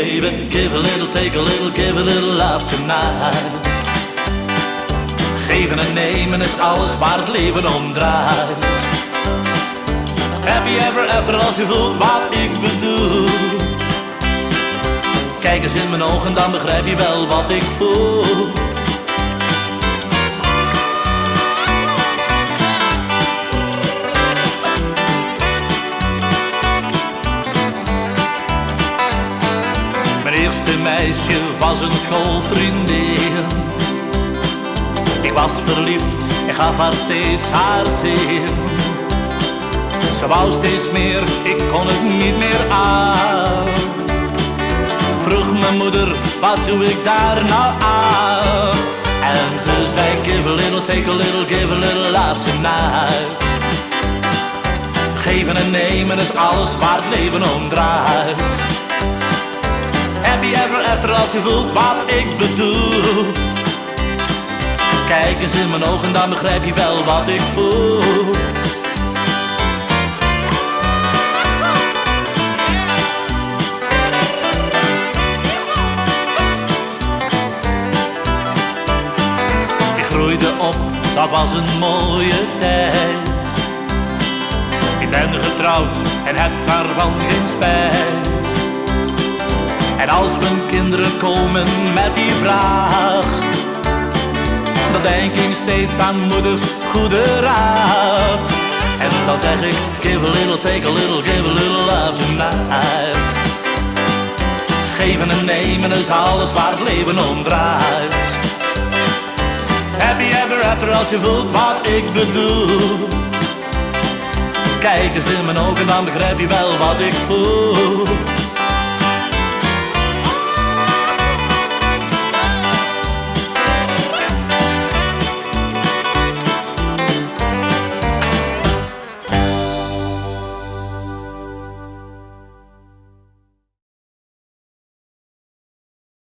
baby. Give a little, take a little, give a little love tonight. Geven en nemen is alles waar het leven om draait. Happy ever after als je voelt wat ik bedoel. Kijk eens in mijn ogen, dan begrijp je wel wat ik voel. Mijn eerste meisje was een schoolvriendin. Ik was verliefd en gaf haar steeds haar zin. Ze wou steeds meer, ik kon het niet meer aan. Vroeg mijn moeder, wat doe ik daar nou aan? En ze zei, give a little, take a little, give a little love tonight. Geven en nemen is alles waar het leven om draait. Happy ever after als je voelt wat ik bedoel. Kijk eens in mijn ogen, dan begrijp je wel wat ik voel. Ik groeide op, dat was een mooie tijd. Ik ben getrouwd en heb daarvan geen spijt. En als mijn kinderen komen met die vraag, dan denk ik steeds aan moeders goede raad. En dan zeg ik, give a little, take a little, give a little love tonight. Geven en nemen is alles waar het leven om draait. Happy ever after als je voelt wat ik bedoel. Kijk eens in mijn ogen, dan begrijp je wel wat ik voel.